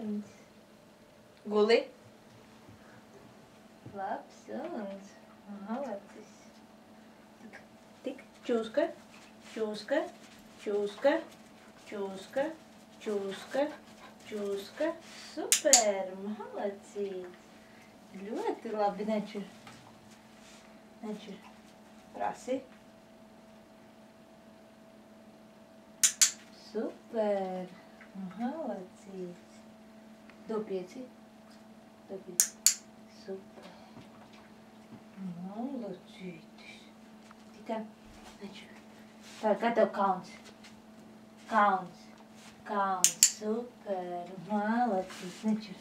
suns. Guli. Labs suns. Malacis. Tik. Čūska. Čūska. Čūska. Čūska. Čūska. Čūska. Super. Malacīts. Ļoti labi. Nečur. Nečur. Prasi. Super. Malacīts. Dopieci. Dopieci. Super. Malacītis. Tikai. Nečur. Tā, kā tev kauns? Kauns. Kauns. Super. Malacītis. Nečur.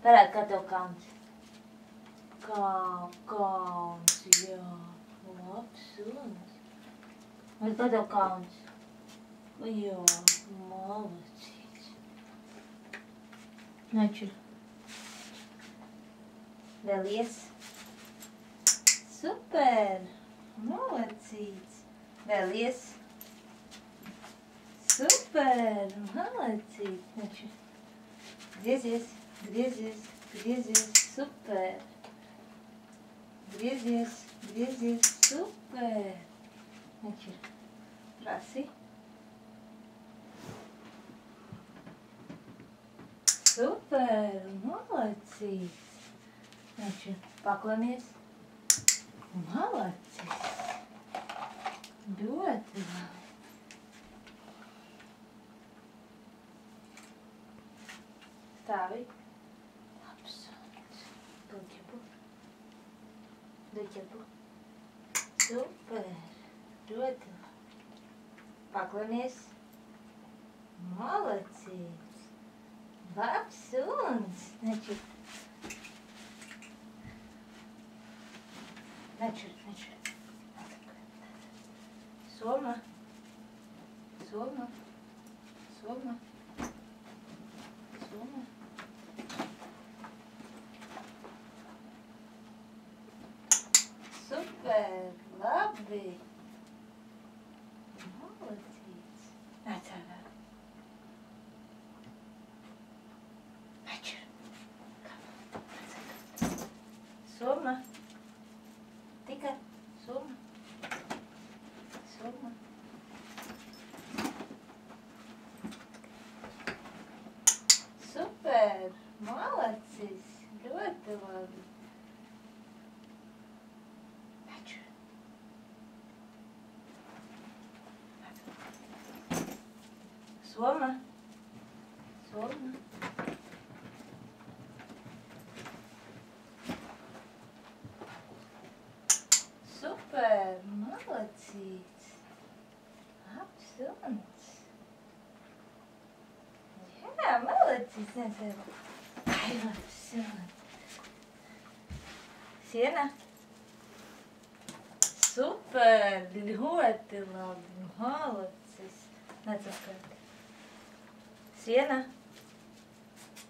Parādi, kā tev kauns. Kauns, jā. Labs suns. Vai kā tev kauns? Jā, malacīts. Nečur. Vēlies. Super. Malacīts. Vēlies. Super. Malacīts. Nečur. Griezies. Griezies. Griezies. Super. Griezies. Griezies. Super. Nečur. Prasi. Super, malacīts. Nečur, paklamies. Malacīts. Ļoti labi. Stāvi. Labs suns. Duķepu. Duķepu. Super. Ļoti labi. Paklamies. Malacīts. Labs suns. Nečur. Nečur, nečur. Soma. Soma. Soma. Soma. Super. Labi. Malacīts. Necārā. Soma. Tikai soma. Soma. Super. Malacis. Ļoti labi. Nečur. Soma. Soma. Super, malacīts. Labs suns. Jā, malacīts. Nezinu. Ai, labs suns. Siena. Super, ļoti labi. Malacis. Necapkārt. Siena.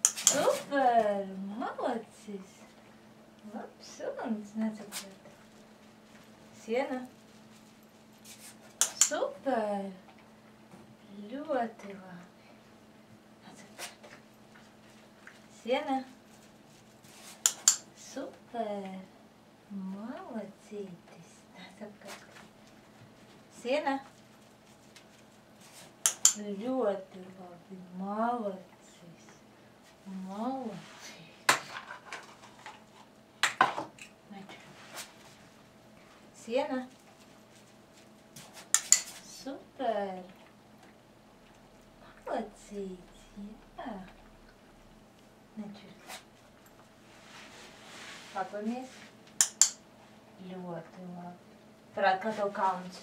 Super, malacis. Labs suns. Necapkārt. Siena. Super. Ļoti labi. Atcerēt. Siena. Super. Malacītis. Atcerēt. Siena. Ļoti labi. Malacis. Malacītis. Siena. Super. Malacīts, jā. Nečur. Paklamies. Ļoti labi. Parādi, kā tev kauns.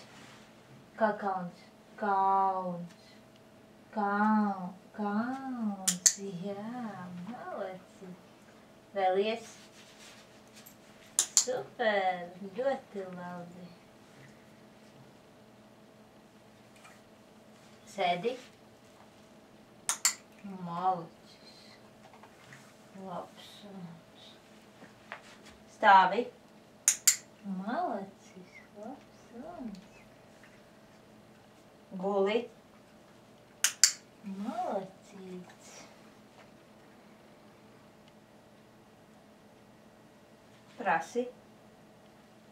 Kā kauns? Kauns. Kauns, jā. Malacīts. Vēlies. Super, ļoti labi. Sēdi. Malacis. Labs suns. Stāvi. Malacis. Labs suns. Guli. Malacīts. Prasi.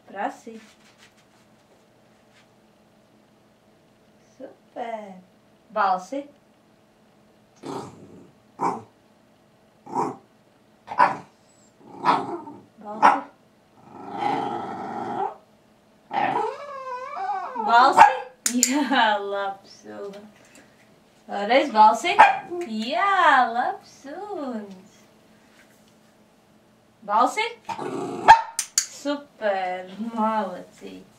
Prasi. Super. Balsi. Balsi. Balsi. Jā, labs suns. Vēlreiz balsi. Jā, labs suns. Balsi. Super, malacīgi.